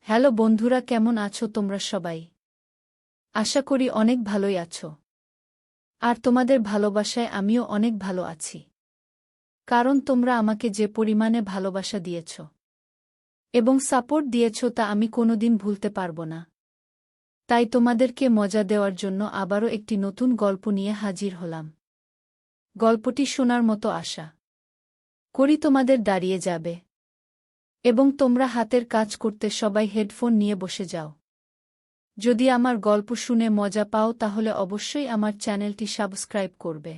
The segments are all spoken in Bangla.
হ্যালো বন্ধুরা, কেমন আছো তোমরা সবাই? আশা করি অনেক ভালোই আছো। আর তোমাদের ভালোবাসায় আমিও অনেক ভালো আছি। কারণ তোমরা আমাকে যে পরিমাণে ভালোবাসা দিয়েছ এবং সাপোর্ট দিয়েছ তা আমি কোনোদিন ভুলতে পারব না। তাই তোমাদেরকে মজা দেওয়ার জন্য আবারও একটি নতুন গল্প নিয়ে হাজির হলাম। গল্পটি শোনার মতো আশা করি তোমাদের দাঁড়িয়ে যাবে এবং তোমরা হাতের কাজ করতে সবাই হেডফোন নিয়ে বসে যাও। যদি আমার গল্প শুনে মজা পাও তাহলে অবশ্যই আমার চ্যানেলটি সাবস্ক্রাইব করবে।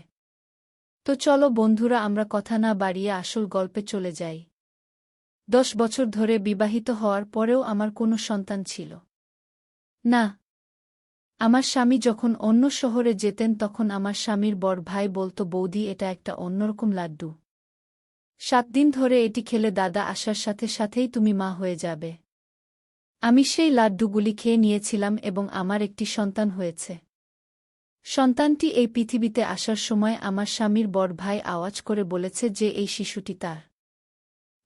তো চলো বন্ধুরা, আমরা কথা না বাড়িয়ে আসল গল্পে চলে যাই। 10 বছর ধরে বিবাহিত হওয়ার পরেও আমার কোনো সন্তান ছিল না। আমার স্বামী যখন অন্য শহরে যেতেন তখন আমার স্বামীর বড় ভাই বলতো, বৌদি, এটা একটা অন্যরকম লাড্ডু। 7 দিন ধরে এটি খেলে দাদা আসার সাথে সাথেই তুমি মা হয়ে যাবে। আমি সেই লাড্ডুগুলি খেয়ে নিয়েছিলাম এবং আমার একটি সন্তান হয়েছে। সন্তানটি এই পৃথিবীতে আসার সময় আমার স্বামীর বড় ভাই আওয়াজ করে বলেছে যে এই শিশুটি তার।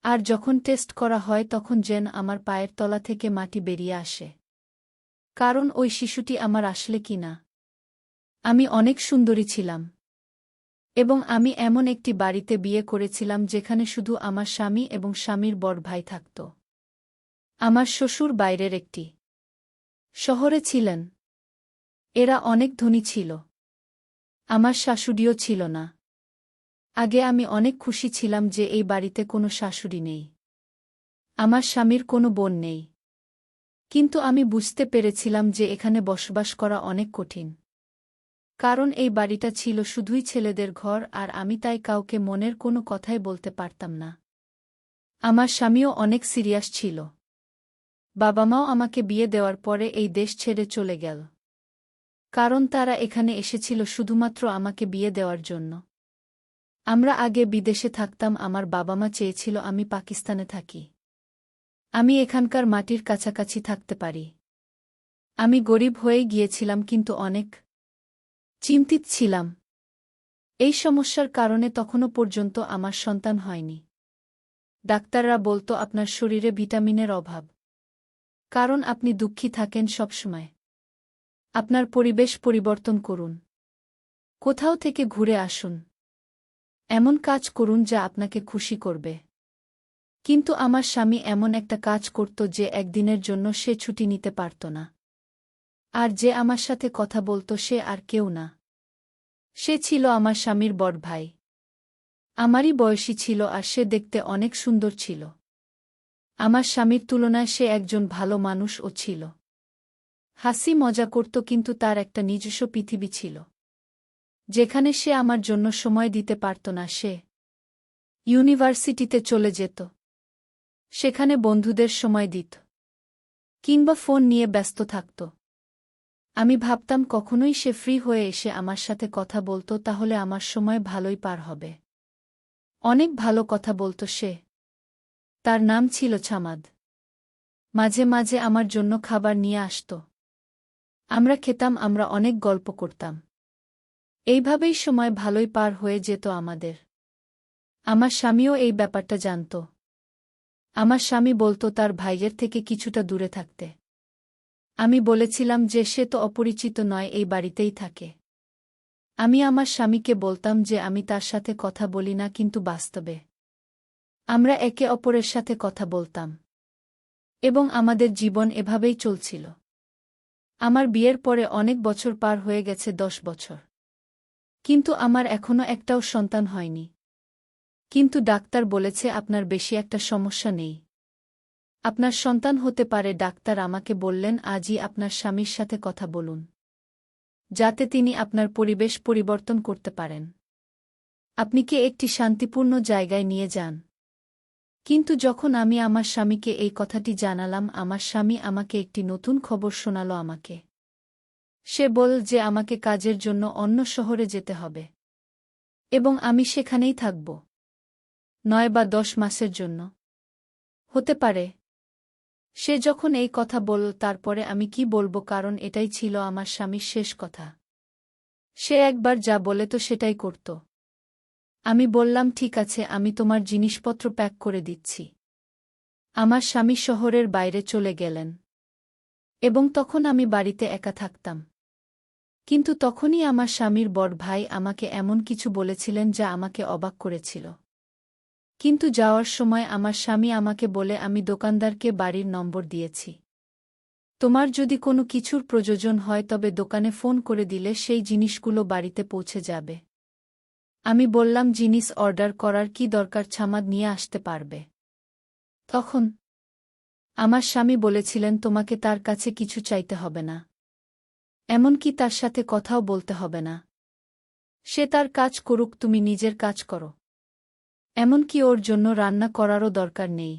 আর যখন টেস্ট করা হয় তখন যেন আমার পায়ের তলা থেকে মাটি বেরিয়ে আসে। কারণ ওই শিশুটি আমার আসলে কি না। আমি অনেক সুন্দরী ছিলাম এবং আমি এমন একটি বাড়িতে বিয়ে করেছিলাম যেখানে শুধু আমার স্বামী এবং স্বামীর বড় ভাই থাকত। আমার শ্বশুর বাইরের একটি শহরে ছিলেন। এরা অনেক ধনী ছিল। আমার শাশুড়িও ছিল না। আগে আমি অনেক খুশি ছিলাম যে এই বাড়িতে কোনো শাশুড়ি নেই, আমার স্বামীর কোনো বোন নেই। কিন্তু আমি বুঝতে পেরেছিলাম যে এখানে বসবাস করা অনেক কঠিন। কারণ এই বাড়িটা ছিল শুধুই ছেলেদের ঘর আর আমি তাই কাউকে মনের কোনো কথাই বলতে পারতাম না। আমার স্বামীও অনেক সিরিয়াস ছিল। বাবা মাও আমাকে বিয়ে দেওয়ার পরে এই দেশ ছেড়ে চলে গেল। কারণ তারা এখানে এসেছিল শুধুমাত্র আমাকে বিয়ে দেওয়ার জন্য। আমরা আগে বিদেশে থাকতাম, আমার বাবা মা চেয়েছিল আমি পাকিস্তানে থাকি। আমি এখানকার মাটির কাছাকাছি থাকতে পারি। আমি গরিব হয়ে গিয়েছিলাম কিন্তু অনেক চিন্তিত ছিলাম। এই সমস্যার কারণে তখনও পর্যন্ত আমার সন্তান হয়নি। ডাক্তাররা বলতো আপনার শরীরে ভিটামিনের অভাব। কারণ আপনি দুঃখী থাকেন সবসময়। আপনার পরিবেশ পরিবর্তন করুন। কোথাও থেকে ঘুরে আসুন। এমন কাজ করুন যা আপনাকে খুশি করবে। কিন্তু আমার স্বামী এমন একটা কাজ করত যে একদিনের জন্য সে ছুটি নিতে পারত না। আর যে আমার সাথে কথা বলতো সে আর কেউ না। সে ছিল আমার স্বামীর বড় ভাই। আমারই বয়সী ছিল আর সে দেখতে অনেক সুন্দর ছিল। আমার স্বামীর তুলনায় সে একজন ভালো মানুষও ছিল। হাসি মজা করত কিন্তু তার একটা নিজস্ব পৃথিবী ছিল যেখানে সে আমার জন্য সময় দিতে পারত না। সে ইউনিভার্সিটিতে চলে যেত, সেখানে বন্ধুদের সময় দিত কিংবা ফোন নিয়ে ব্যস্ত থাকত। আমি ভাবতাম কখনোই সে ফ্রি হয়ে এসে আমার সাথে কথা বলতো, তাহলে আমার সময় ভালোই পার হবে। অনেক ভালো কথা বলতো সে। তার নাম ছিল ছামাদ। মাঝে মাঝে আমার জন্য খাবার নিয়ে আসত। আমরা খেতাম, আমরা অনেক গল্প করতাম। এইভাবেই সময় ভালোই পার হয়ে যেত আমাদের। আমার স্বামীও এই ব্যাপারটা জানত। আমার স্বামী বলতো তার ভাইয়ের থেকে কিছুটা দূরে থাকতে। আমি বলেছিলাম যে সে তো অপরিচিত নয়, এই বাড়িতেই থাকে। আমি আমার স্বামীকে বলতাম যে আমি তার সাথে কথা বলি না, কিন্তু বাস্তবে আমরা একে অপরের সাথে কথা বলতাম এবং আমাদের জীবন এভাবেই চলছিল। আমার বিয়ের পরে অনেক বছর পার হয়ে গেছে, 10 বছর। কিন্তু আমার এখনো একটাও সন্তান হয়নি। কিন্তু ডাক্তার বলেছে আপনার বেশি একটা সমস্যা নেই, আপনার সন্তান হতে পারে। ডাক্তার আমাকে বললেন আজই আপনার স্বামীর সাথে কথা বলুন, যাতে তিনি আপনার পরিবেশ পরিবর্তন করতে পারেন। আপনি কি একটি শান্তিপূর্ণ জায়গায় নিয়ে যান। কিন্তু যখন আমি আমার স্বামীকে এই কথাটি জানালাম, আমার স্বামী আমাকে একটি নতুন খবর শোনাল আমাকে। সে বলল যে আমাকে কাজের জন্য অন্য শহরে যেতে হবে এবং আমি সেখানেই থাকব 9 বা 10 মাসের জন্য হতে পারে। সে যখন এই কথা বলল, তারপরে আমি কি বলবো, কারণ এটাই ছিল আমার স্বামীর শেষ কথা। সে একবার যা বলে তো সেটাই করত। আমি বললাম ঠিক আছে, আমি তোমার জিনিসপত্র প্যাক করে দিচ্ছি। আমার স্বামী শহরের বাইরে চলে গেলেন এবং তখন আমি বাড়িতে একা থাকতাম। কিন্তু তখনই আমার স্বামীর বড় ভাই আমাকে এমন কিছু বলেছিলেন যা আমাকে অবাক করেছিল। কিন্তু যাওয়ার সময় আমার স্বামী আমাকে বলে, আমি দোকানদারকে বাড়ির নম্বর দিয়েছি। তোমার যদি কোনো কিছুর প্রয়োজন হয় তবে দোকানে ফোন করে দিলে সেই জিনিসগুলো বাড়িতে পৌঁছে যাবে। আমি বললাম, জিনিস অর্ডার করার কি দরকার, ছামাদ নিয়ে আসতে পারবে। তখন আমার স্বামী বলেছিলেন, তোমাকে তার কাছে কিছু চাইতে হবে না, এমনকি তার সাথে কথাও বলতে হবে না। সে তার কাজ করুক, তুমি নিজের কাজ করো। এমনকি ওর জন্য রান্না করারও দরকার নেই,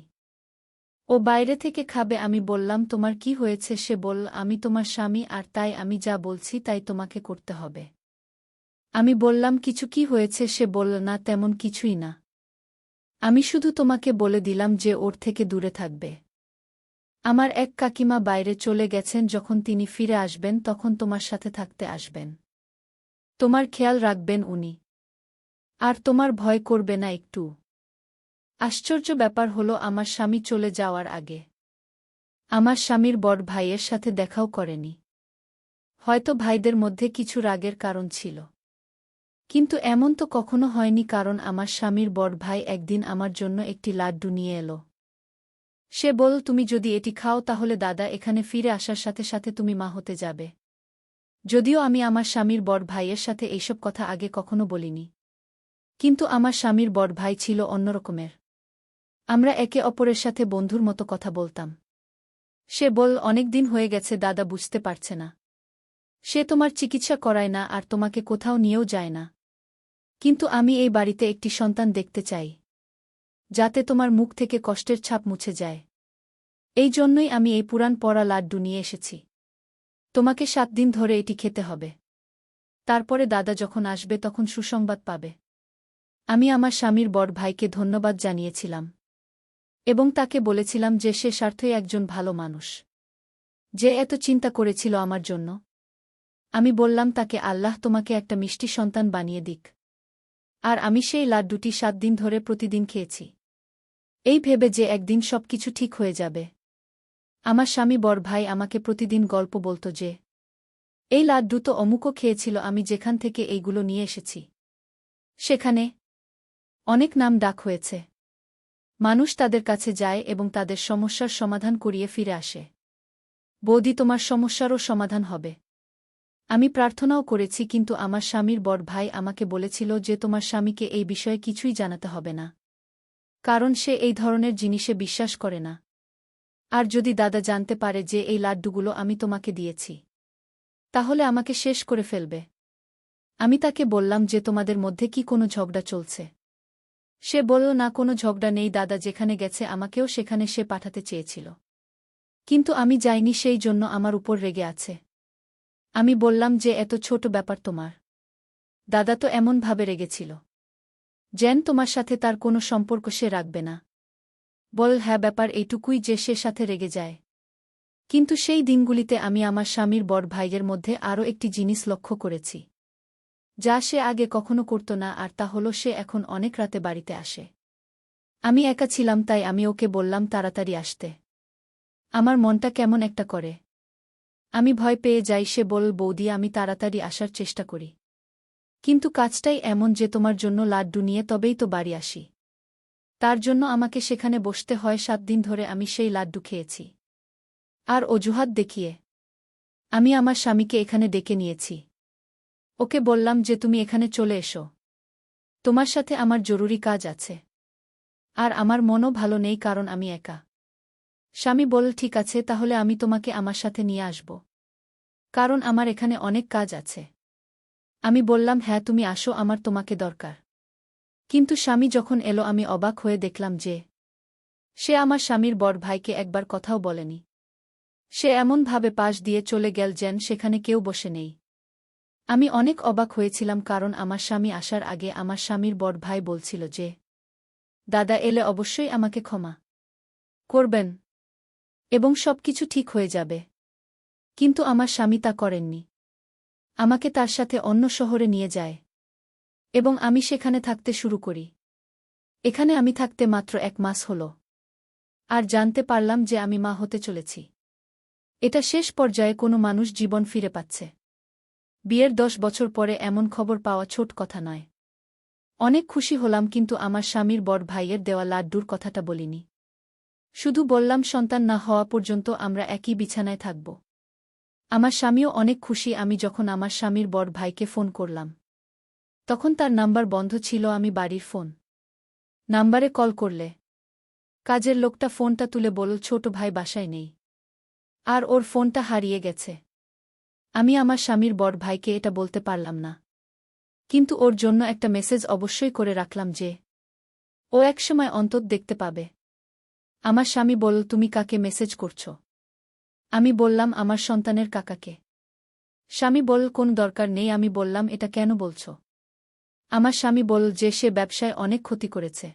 ও বাইরে থেকে খাবে। আমি বললাম, তোমার কি হয়েছে? সে বলল, আমি তোমার স্বামী আর তাই আমি যা বলছি তাই তোমাকে করতে হবে। আমি বললাম, কিছু কি হয়েছে? সে বলল, না তেমন কিছুই না, আমি শুধু তোমাকে বলে দিলাম যে ওর থেকে দূরে থাকবে। আমার এক কাকিমা বাইরে চলে গেছেন, যখন তিনি ফিরে আসবেন তখন তোমার সাথে থাকতে আসবেন। তোমার খেয়াল রাখবেন উনি, আর তোমার ভয় করবে না একটু। আশ্চর্য ব্যাপার হলো, আমার স্বামী চলে যাওয়ার আগে আমার স্বামীর বড় ভাইয়ের সাথে দেখাও করেনি। হয়তো ভাইদের মধ্যে কিছু রাগের কারণ ছিল, কিন্তু এমন তো কখনো হয়নি, কারণ আমার স্বামীর বড় ভাই একদিন আমার জন্য একটি লাড্ডু নিয়ে এলো। সে বলল, তুমি যদি এটি খাও তাহলে দাদা এখানে ফিরে আসার সাথে সাথে তুমি মা হতে যাবে। যদিও আমি আমার স্বামীর বড় ভাইয়ের সাথে এইসব কথা আগে কখনো বলিনি, কিন্তু আমার স্বামীর বড় ভাই ছিল অন্যরকমের। আমরা একে অপরের সাথে বন্ধুর মতো কথা বলতাম। সে বলল, অনেক দিন হয়ে গেছে দাদা, বুঝতে পারছে না। সে তোমার চিকিৎসা করায় না আর তোমাকে কোথাও নিয়েও যায় না, কিন্তু আমি এই বাড়িতে একটি সন্তান দেখতে চাই, যাতে তোমার মুখ থেকে কষ্টের ছাপ মুছে যায়। এই জন্যই আমি এই পুরাণ পড়া লাড্ডু নিয়ে এসেছি। তোমাকে 7 দিন ধরে এটি খেতে হবে, তারপরে দাদা যখন আসবে তখন সুসংবাদ পাবে। আমি আমার স্বামীর বড় ভাইকে ধন্যবাদ জানিয়েছিলাম এবং তাকে বলেছিলাম যে সে স্বার্থই একজন ভালো মানুষ, যে এত চিন্তা করেছিল আমার জন্য। আমি বললাম তাকে, আল্লাহ তোমাকে একটা মিষ্টি সন্তান বানিয়ে দিক। আর আমি সেই লাড্ডুটি 7 দিন ধরে প্রতিদিন খেয়েছি, এই ভেবে যে একদিন সবকিছু ঠিক হয়ে যাবে। আমার স্বামী বড় ভাই আমাকে প্রতিদিন গল্প বলত যে, এই লাড্ডু তো অমুকও খেয়েছিল, আমি যেখান থেকে এইগুলো নিয়ে এসেছি সেখানে অনেক নাম ডাক হয়েছে। মানুষ তাদের কাছে যায় এবং তাদের সমস্যার সমাধান করিয়ে ফিরে আসে। বৌদি, তোমার সমস্যারও সমাধান হবে। আমি প্রার্থনাও করেছি, কিন্তু আমার স্বামীর বড় ভাই আমাকে বলেছিল যে তোমার স্বামীকে এই বিষয়ে কিছুই জানাতে হবে না, কারণ সে এই ধরনের জিনিসে বিশ্বাস করে না। আর যদি দাদা জানতে পারে যে এই লাড্ডুগুলো আমি তোমাকে দিয়েছি, তাহলে আমাকে শেষ করে ফেলবে। আমি তাকে বললাম যে তোমাদের মধ্যে কি কোনো ঝগড়া চলছে? সে বলল, না কোনো ঝগড়া নেই দাদা, যেখানে গেছে আমাকেও সেখানে সে পাঠাতে চেয়েছিল, কিন্তু আমি যাইনি, সেই জন্য আমার উপর রেগে আছে। আমি বললাম যে এত ছোট ব্যাপার তোমার দাদা তো এমনভাবে রেগেছিল যেন তোমার সাথে তার কোনো সম্পর্ক সে রাখবে না। বল, হ্যাঁ, ব্যাপার এইটুকুই যে সে সাথে রেগে যায়। কিন্তু সেই দিনগুলিতে আমি আমার স্বামীর বড় ভাইয়ের মধ্যে আরও একটি জিনিস লক্ষ্য করেছি, যা সে আগে কখনো করত না, আর তা হল সে এখন অনেক রাতে বাড়িতে আসে। আমি একা ছিলাম, তাই আমি ওকে বললাম তাড়াতাড়ি আসতে। আমার মনটা কেমন একটা করে, আমি ভয় পেয়ে যাই। সে বলল, বৌদি, আমি তাড়াতাড়ি আসার চেষ্টা করি, কিন্তু কাজটাই এমন যে তোমার জন্য লাড্ডু নিয়ে তবেই তো বাড়ি আসি। তার জন্য আমাকে সেখানে বসতে হয়। 7 দিন ধরে আমি সেই লাড্ডু খেয়েছি। আর অজুহাত দেখিয়ে আমি আমার স্বামীকে এখানে ডেকে নিয়েছি। ওকে বললাম যে তুমি এখানে চলে এসো, তোমার সাথে আমার জরুরি কাজ আছে। আর আমার মনও ভালো নেই, কারণ আমি একা। স্বামী বলল, ঠিক আছে, তাহলে আমি তোমাকে আমার সাথে নিয়ে আসব, কারণ আমার এখানে অনেক কাজ আছে। আমি বললাম, হ্যাঁ তুমি আসো, আমার তোমাকে দরকার। কিন্তু স্বামী যখন এলো আমি অবাক হয়ে দেখলাম যে সে আমার স্বামীর বড় ভাইকে একবার কথাও বলেনি। সে এমনভাবে পাশ দিয়ে চলে গেল যেন সেখানে কেউ বসে নেই। আমি অনেক অবাক হয়েছিলাম, কারণ আমার স্বামী আসার আগে আমার স্বামীর বড় ভাই বলছিল যে দাদা এলে অবশ্যই আমাকে ক্ষমা করবেন এবং সবকিছু ঠিক হয়ে যাবে। কিন্তু আমার স্বামী তা করেননি। আমাকে তার সাথে অন্য শহরে নিয়ে যায় এবং আমি সেখানে থাকতে শুরু করি। এখানে আমি থাকতে মাত্র 1 মাস হল। আর জানতে পারলাম যে আমি মা হতে চলেছি। এটা শেষ পর্যায়ে কোনো মানুষ জীবন ফিরে পাচ্ছে। বিয়ের 10 বছর পরে এমন খবর পাওয়া ছোট কথা নয়। অনেক খুশি হলাম, কিন্তু আমার স্বামীর বড় ভাইয়ের দেওয়া লাড্ডুর কথাটা বলিনি। শুধু বললাম সন্তান না হওয়া পর্যন্ত আমরা একই বিছানায় থাকব। আমার স্বামীও অনেক খুশি। আমি যখন আমার স্বামীর বড় ভাইকে ফোন করলাম, তখন তার নাম্বার বন্ধ ছিল। আমি বাড়ির ফোন নাম্বারে কল করলে কাজের লোকটা ফোনটা তুলে বলল, ছোট ভাই বাসায় নেই আর ওর ফোনটা হারিয়ে গেছে। আমি আমার স্বামীর বড় ভাইকে এটা বলতে পারলাম না, কিন্তু ওর জন্য একটা মেসেজ অবশ্যই করে রাখলাম যে ও একসময় অন্তত দেখতে পাবে। আমার স্বামী বলল, তুমি কাকে মেসেজ করছো? আমি বললাম, আমার সন্তানের কাকাকে। স্বামী বলল, কোন দরকার নেই। আমি বললাম, এটা কেন বলছো? আমার স্বামী বলল যে সে ব্যবসায় অনেক ক্ষতি করেছে,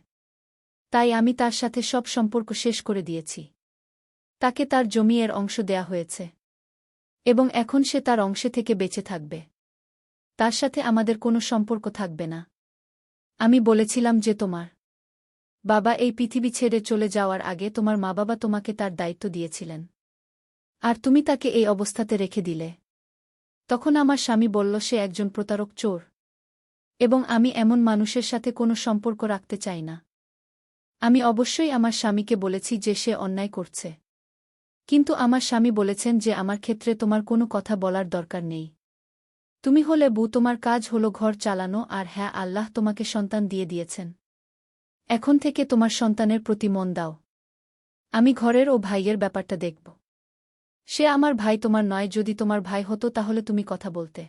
তাই আমি তার সাথে সব সম্পর্ক শেষ করে দিয়েছি। তাকে তার জমি এর অংশ দেয়া হয়েছে এবং এখন সে তার অংশে থেকে বেঁচে থাকবে। তার সাথে আমাদের কোনো সম্পর্ক থাকবে না। আমি বলেছিলাম যে তোমার বাবা এই পৃথিবী ছেড়ে চলে যাওয়ার আগে তোমার মা-বাবা তোমাকে তার দায়িত্ব দিয়েছিলেন, আর তুমি তাকে এই অবস্থাতে রেখে দিলে। তখন আমার স্বামী বলল, সে একজন প্রতারক, চোর, এবং আমি এমন মানুষের সাথে কোনো সম্পর্ক রাখতে চাই না। আমি অবশ্যই আমার স্বামীকে বলেছি যে সে অন্যায় করছে, কিন্তু আমার স্বামী বলেছেন যে আমার ক্ষেত্রে তোমার কোনো কথা বলার দরকার নেই। তুমি হলে বউ, তোমার কাজ হলো ঘর চালানো, আর হ্যাঁ, আল্লাহ তোমাকে সন্তান দিয়ে দিয়েছেন। এখন থেকে তোমার সন্তানের প্রতি মন দাও। আমি ঘরের ও ভাইয়ের ব্যাপারটা দেখব। সে আমার ভাই, তোমার নয়। যদি তোমার ভাই হতো তাহলে তুমি কথা বলতে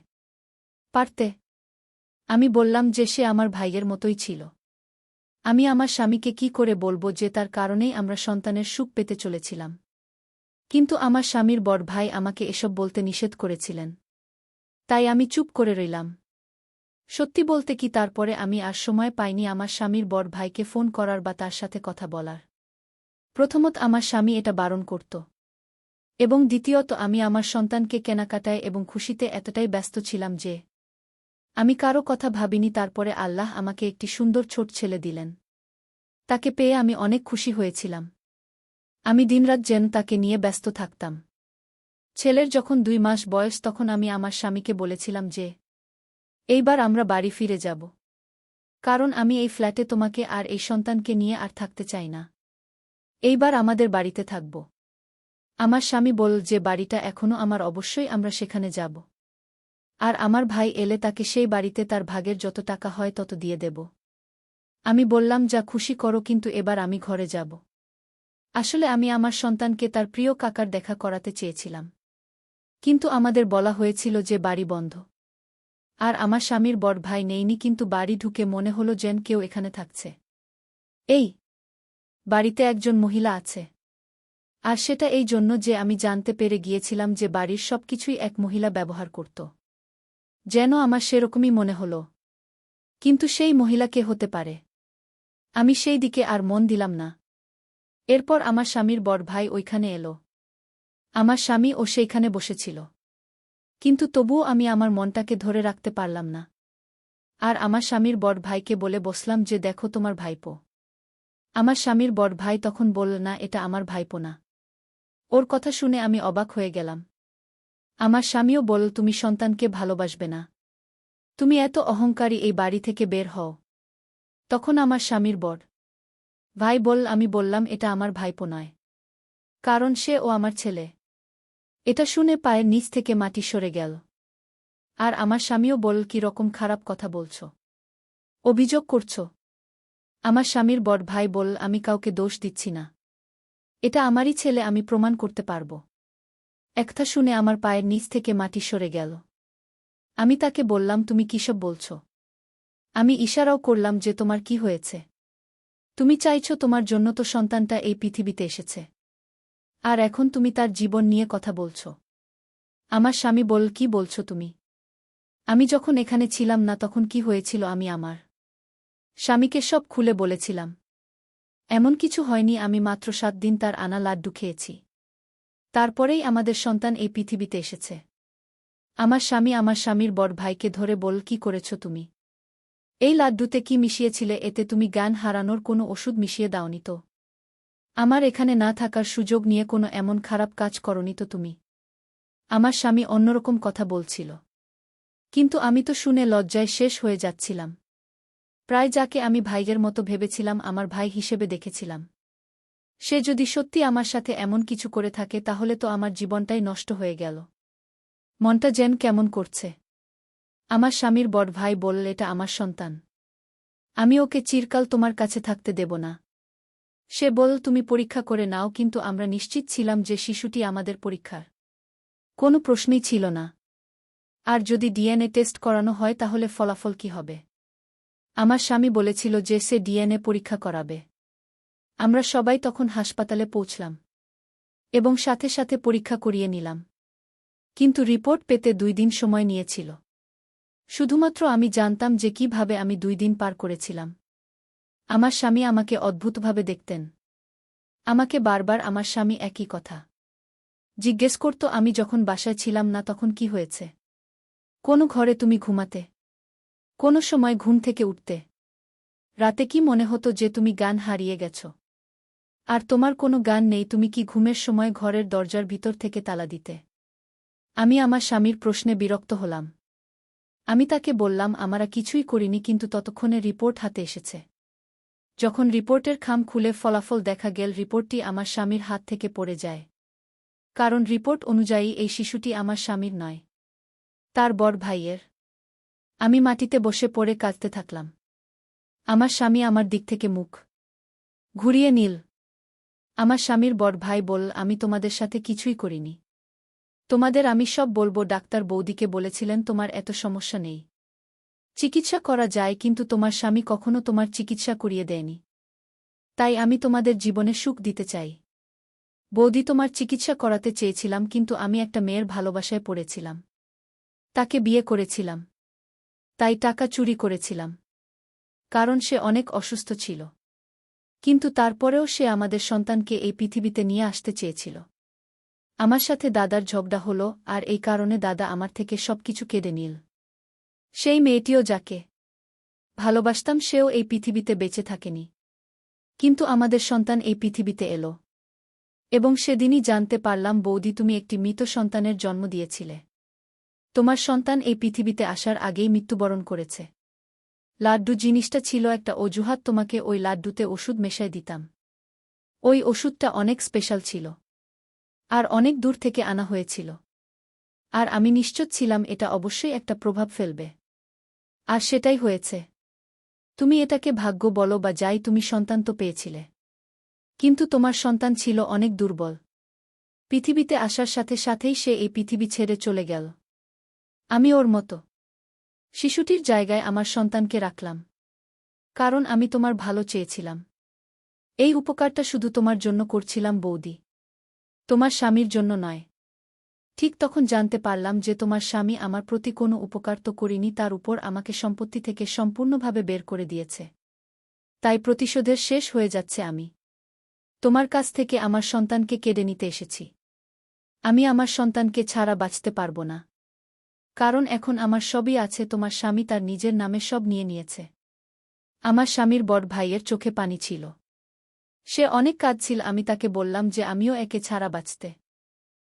পারতে। আমি বললাম যে সে আমার ভাইয়ের মতোই ছিল। আমি আমার স্বামীকে কি করে বলবো যে তার কারণেই আমরা সন্তানের সুখ পেতে চলেছিলাম? কিন্তু আমার স্বামীর বড় ভাই আমাকে এসব বলতে নিষেধ করেছিলেন, তাই আমি চুপ করে রইলাম। সত্যি বলতে কি, তারপরে আমি আর সময় পাইনি আমার স্বামীর বড় ভাইকে ফোন করার বা তার সাথে কথা বলার। প্রথমত আমার স্বামী এটা বারণ করত, এবং দ্বিতীয়ত আমি আমার সন্তানকে কেনাকাটায় এবং খুশিতে এতটাই ব্যস্ত ছিলাম যে আমি কারো কথা ভাবিনি। তারপরে আল্লাহ আমাকে একটি সুন্দর ছোট ছেলে দিলেন। তাকে পেয়ে আমি অনেক খুশি হয়েছিলাম। আমি দিনরাত যেন তাকে নিয়ে ব্যস্ত থাকতাম। ছেলের যখন 2 মাস বয়স, তখন আমি আমার স্বামীকে বলেছিলাম যে এইবার আমরা বাড়ি ফিরে যাব, কারণ আমি এই ফ্ল্যাটে তোমাকে আর এই সন্তানকে নিয়ে আর থাকতে চাই না। এইবার আমাদের বাড়িতে থাকব। আমার স্বামী বলল যে বাড়িটা এখনো আমার, অবশ্যই আমরা সেখানে যাব, আর আমার ভাই এলে তাকে সেই বাড়িতে তার ভাগের যত টাকা হয় তত দিয়ে দেব। আমি বললাম, যা খুশি করো, কিন্তু এবার আমি ঘরে যাব। আসলে আমি আমার সন্তানকে তার প্রিয় কাকার দেখা করাতে চেয়েছিলাম, কিন্তু আমাদের বলা হয়েছিল যে বাড়ি বন্ধ। আর আমার স্বামীর বড় ভাই নেইনি, কিন্তু বাড়ি ঢুকে মনে হলো যেন কেউ এখানে থাকছে। এই বাড়িতে একজন মহিলা আছে, আর সেটা এই জন্য যে আমি জানতে পেরে গিয়েছিলাম যে বাড়ির সবকিছুই এক মহিলা ব্যবহার করত। যেন আমার সেরকমই মনে হলো, কিন্তু সেই মহিলা কে হতে পারে? আমি সেই দিকে আর মন দিলাম না। এরপর আমার স্বামীর বড় ভাই ওইখানে এলো। আমার স্বামী ও সেইখানে বসেছিল, কিন্তু তবুও আমি আমার মনটাকে ধরে রাখতে পারলাম না। আর আমার স্বামীর বড় ভাইকে বলে বসলাম যে দেখো তোমার ভাইপো। আমার স্বামীর বড় ভাই তখন বলল, না, এটা আমার ভাইপো না। ওর কথা শুনে আমি অবাক হয়ে গেলাম। আমার স্বামীও বলল, তুমি সন্তানকে ভালোবাসবে না? তুমি এত অহংকারী, এই বাড়ি থেকে বের হও। তখন আমার স্বামীর বড় ভাই বলল, আমি বললাম এটা আমার ভাইপো নয়, কারণ সে ও আমার ছেলে। এটা শুনে পায়ের নিচ থেকে মাটি সরে গেল। আর আমার স্বামীও বলল, কি রকম খারাপ কথা বলছ, অভিযোগ করছ? আমার স্বামীর বড় ভাই বলল, আমি কাউকে দোষ দিচ্ছি না, এটা আমারই ছেলে, আমি প্রমাণ করতে পারব। একটা শুনে আমার পায়ের নিচ থেকে মাটি সরে গেল। আমি তাকে বললাম, তুমি কিসব বলছ? আমি ইশারাও করলাম যে তোমার কি হয়েছে? তুমি চাইছ, তোমার জন্য তো সন্তানটা এই পৃথিবীতে এসেছে, আর এখন তুমি তার জীবন নিয়ে কথা বলছ। আমার স্বামী বলল, কি বলছ তুমি? আমি যখন এখানে ছিলাম না তখন কি হয়েছিল আমি আমার স্বামীকে সব খুলে বলেছিলাম। এমন কিছু হয়নি, আমি মাত্র 7 দিন তার আনা লাড্ডু খেয়েছি। তারপরেই আমাদের সন্তান এই পৃথিবীতে এসেছে। আমার স্বামী আমার স্বামীর বড় ভাইকে ধরে বল, কি করেছ তুমি? এই লাড্ডুতে কি মিশিয়েছিলে? এতে তুমি জ্ঞান হারানোর কোনো ওষুধ মিশিয়ে দাওনি তো? আমার এখানে না থাকার সুযোগ নিয়ে কোনো এমন খারাপ কাজ করনি তো তুমি? আমার স্বামী অন্যরকম কথা বলছিল। কিন্তু আমি তো শুনে লজ্জায় শেষ হয়ে যাচ্ছিলাম। প্রায় যাকে আমি ভাইয়ের মতো ভেবেছিলাম, আমার ভাই হিসেবে দেখেছিলাম, সে যদি সত্যি আমার সাথে এমন কিছু করে থাকে তাহলে তো আমার জীবনটাই নষ্ট হয়ে গেল। মনটা যেন কেমন করছে। আমার স্বামীর বড় ভাই বলল, এটা আমার সন্তান, আমি ওকে চিরকাল তোমার কাছে থাকতে দেব না। সে বলল, তুমি পরীক্ষা করে নাও, কিন্তু আমরা নিশ্চিত ছিলাম যে শিশুটি আমাদের পরীক্ষার কোনো প্রশ্নই ছিল না। আর যদি ডিএনএ টেস্ট করানো হয় তাহলে ফলাফল কি হবে? আমার স্বামী বলেছিল যে সে ডিএনএ পরীক্ষা করাবে। আমরা সবাই তখন হাসপাতালে পৌঁছলাম এবং সাথে সাথে পরীক্ষা করিয়ে নিলাম। কিন্তু রিপোর্ট পেতে 2 দিন সময় নিয়েছিল। শুধুমাত্র আমি জানতাম যে কিভাবে আমি 2 দিন পার করেছিলাম। আমার স্বামী আমাকে অদ্ভুতভাবে দেখতেন। আমাকে বারবার আমার স্বামী একই কথা জিজ্ঞেস করত, আমি যখন বাসায় ছিলাম না তখন কি হয়েছে? কোনো ঘরে তুমি ঘুমাতে? কোনো সময় ঘুম থেকে উঠতে? রাতে কি মনে হতো যে তুমি জ্ঞান হারিয়ে গেছ? আর তোমার কোনো জ্ঞান নেই, তুমি কি ঘুমের সময় ঘরের দরজার ভিতর থেকে তালা দিতে? আমি আমার স্বামীর প্রশ্নে বিরক্ত হলাম। আমি তাকে বললাম, আমরা কিছুই করিনি, কিন্তু ততক্ষণে রিপোর্ট হাতে এসেছে। যখন রিপোর্টের খাম খুলে ফলাফল দেখা গেল, রিপোর্টটি আমার স্বামীর হাত থেকে পড়ে যায়। কারণ রিপোর্ট অনুযায়ী এই শিশুটি আমার স্বামীর নয়, তার বড় ভাইয়ের। আমি মাটিতে বসে পড়ে কাঁদতে থাকলাম। আমার স্বামী আমার দিক থেকে মুখ ঘুরিয়ে নিল। আমার স্বামীর বড় ভাই বলল, আমি তোমাদের সাথে কিছুই করিনি। তোমাদের আমি সব বলবো। ডাক্তার বৌদিকে বলেছিলেন তোমার এত সমস্যা নেই, চিকিৎসা করা যায়, কিন্তু তোমার স্বামী কখনো তোমার চিকিৎসা করিয়ে দেয়নি। তাই আমি তোমাদের জীবনে সুখ দিতে চাই। বৌদি, তোমার চিকিৎসা করাতে চেয়েছিলাম, কিন্তু আমি একটা মেয়ের ভালোবাসায় পড়েছিলাম, তাকে বিয়ে করেছিলাম, তাই টাকা চুরি করেছিলাম। কারণ সে অনেক অসুস্থ ছিল। কিন্তু তারপরেও সে আমাদের সন্তানকে এই পৃথিবীতে নিয়ে আসতে চেয়েছিল। আমার সাথে দাদার ঝগড়া হলো, আর এই কারণে দাদা আমার থেকে সবকিছু কেড়ে নিল। সেই মেয়েটিও যাকে ভালোবাসতাম, সেও এই পৃথিবীতে বেঁচে থাকেনি। কিন্তু আমাদের সন্তান এই পৃথিবীতে এলো, এবং সেদিনই জানতে পারলাম, বৌদি, তুমি একটি মৃত সন্তানের জন্ম দিয়েছিলে। তোমার সন্তান এই পৃথিবীতে আসার আগেই মৃত্যুবরণ করেছে। লাড্ডু জিনিসটা ছিল একটা অজুহাত, তোমাকে ওই লাড্ডুতে ওষুধ মেশায় দিতাম। ওই ওষুধটা অনেক স্পেশাল ছিল, আর অনেক দূর থেকে আনা হয়েছিল। আর আমি নিশ্চিত ছিলাম এটা অবশ্যই একটা প্রভাব ফেলবে। আর সেটাই হয়েছে। তুমি এটাকে ভাগ্য বলো বা যাই, তুমি সন্তান তো পেয়েছিলে। কিন্তু তোমার সন্তান ছিল অনেক দুর্বল। পৃথিবীতে আসার সাথে সাথেই সে এই পৃথিবী ছেড়ে চলে গেল। আমি ওর মতো শিশুটির জায়গায় আমার সন্তানকে রাখলাম, কারণ আমি তোমার ভালো চেয়েছিলাম। এই উপকারটা শুধু তোমার জন্য করছিলাম বৌদি, তোমার স্বামীর জন্য নয়। ঠিক তখন জানতে পারলাম যে তোমার স্বামী আমার প্রতি কোনো উপকার তো করিনি, তার উপর আমাকে সম্পত্তি থেকে সম্পূর্ণভাবে বের করে দিয়েছে। তাই প্রতিশোধের শেষ হয়ে যাচ্ছে আমি তোমার কাছ থেকে আমার সন্তানকে কেড়ে নিতে এসেছি। আমি আমার সন্তানকে ছাড়া বাঁচতে পারব না, কারণ এখন আমার সবই আছে। তোমার স্বামী তার নিজের নামে সব নিয়ে নিয়েছে। আমার স্বামীর বড় ভাইয়ের চোখে পানি ছিল। সে অনেক কাঁদছিল। আমি তাকে বললাম যে আমিও একে ছাড়া বাঁচতে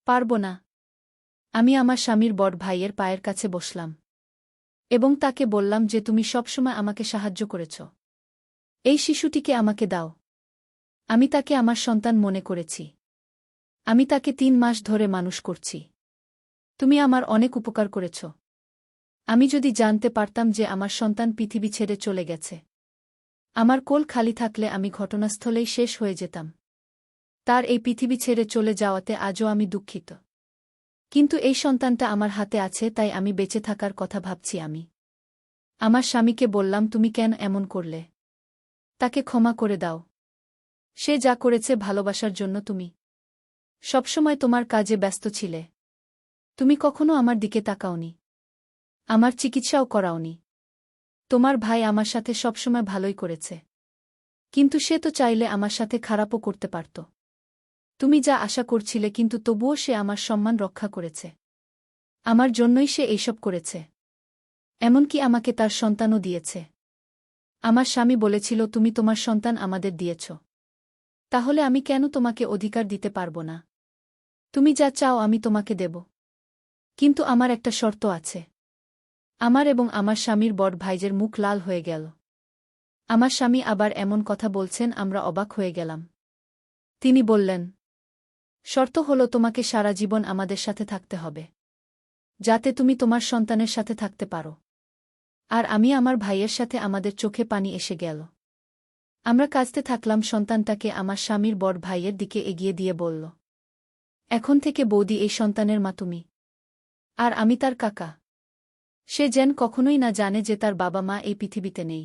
পারব না। আমি আমার স্বামীর বড় ভাইয়ের পায়ের কাছে বসলাম এবং তাকে বললাম যে তুমি সবসময় আমাকে সাহায্য করেছ। এই শিশুটিকে আমাকে দাও। আমি তাকে আমার সন্তান মনে করেছি। আমি তাকে 3 মাস ধরে মানুষ করছি। তুমি আমার অনেক উপকার করেছ। আমি যদি জানতে পারতাম যে আমার সন্তান পৃথিবী ছেড়ে চলে গেছে, আমার কোল খালি থাকলে আমি ঘটনাস্থলেই শেষ হয়ে যেতাম। তার এই পৃথিবী ছেড়ে চলে যাওয়াতে আজও আমি দুঃখিত। কিন্তু এই সন্তানটা আমার হাতে আছে, তাই আমি বেঁচে থাকার কথা ভাবছি। আমি আমার স্বামীকে বললাম, তুমি কেন এমন করলে? তাকে ক্ষমা করে দাও। সে যা করেছে ভালোবাসার জন্য। তুমি সবসময় তোমার কাজে ব্যস্ত ছিলে। তুমি কখনো আমার দিকে তাকাওনি, আমার চিকিৎসাও করাওনি। তোমার ভাই আমার সাথে সবসময় ভালোই করেছে, কিন্তু সে তো চাইলে আমার সাথে খারাপও করতে পারত। তুমি যা আশা করছিলে, কিন্তু তবুও সে আমার সম্মান রক্ষা করেছে। আমার জন্যই সে এইসব করেছে। এমনকি আমাকে তার সন্তানও দিয়েছে। আমার স্বামী বলেছিল, তুমি তোমার সন্তান আমাদের দিয়েছ। তাহলে আমি কেন তোমাকে অধিকার দিতে পারব না? তুমি যা চাও আমি তোমাকে দেব। কিন্তু আমার একটা শর্ত আছে। আমার এবং আমার স্বামীর বড় ভাইজের মুখ লাল হয়ে গেল। আমার স্বামী আবার এমন কথা বলছেন আমরা অবাক হয়ে গেলাম। তিনি বললেন, শর্ত হলো তোমাকে সারা জীবন আমাদের সাথে থাকতে হবে, যাতে তুমি তোমার সন্তানের সাথে থাকতে পারো। আর আমি আমার ভাইয়ের সাথে আমাদের চোখে পানি এসে গেল। আমরা কাঁদতে থাকলাম। সন্তানটাকে আমার স্বামীর বড় ভাইয়ের দিকে এগিয়ে দিয়ে বলল, এখন থেকে বৌদি এই সন্তানের মা তুমি। আর আমি তার কাকা। সে যেন কখনোই না জানে যে তার বাবা মা এই পৃথিবীতে নেই।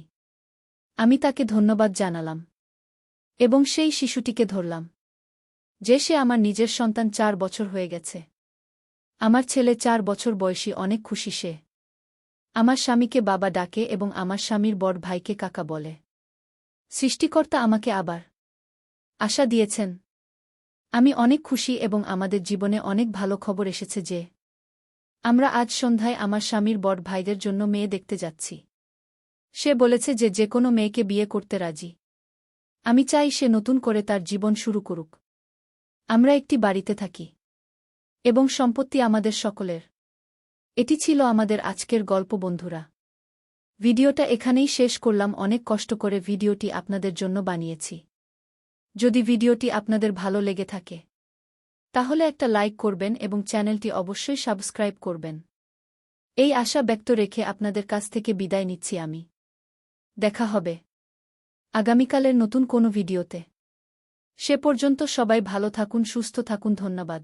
আমি তাকে ধন্যবাদ জানালাম এবং সেই শিশুটিকে ধরলাম, যে সে আমার নিজের সন্তান। 4 বছর হয়ে গেছে। আমার ছেলে 4 বছর বয়সী, অনেক খুশি সে। আমার স্বামীকে বাবা ডাকে এবং আমার স্বামীর বড় ভাইকে কাকা বলে। সৃষ্টিকর্তা আমাকে আবার আশা দিয়েছেন। আমি অনেক খুশি এবং আমাদের জীবনে অনেক ভালো খবর এসেছে যে আমরা আজ সন্ধ্যায় আমার স্বামীর বড় ভাইদের জন্য মেয়ে দেখতে যাচ্ছি। সে বলেছে যে যে কোনো মেয়েকে বিয়ে করতে রাজি। আমি চাই সে নতুন করে তার জীবন শুরু করুক। আমরা একটি বাড়িতে থাকি এবং সম্পত্তি আমাদের সকলের। এটি ছিল আমাদের আজকের গল্প বন্ধুরা। ভিডিওটা এখানেই শেষ করলাম। অনেক কষ্ট করে ভিডিওটি আপনাদের জন্য বানিয়েছি। যদি ভিডিওটি আপনাদের ভালো লেগে থাকে তাহলে একটা লাইক করবেন এবং চ্যানেলটি অবশ্যই সাবস্ক্রাইব করবেন। এই আশা ব্যক্ত রেখে আপনাদের কাছ থেকে বিদায় নিচ্ছি আমি। দেখা হবে আগামীকালের নতুন কোনো ভিডিওতে। সে পর্যন্ত সবাই ভালো থাকুন, সুস্থ থাকুন। ধন্যবাদ।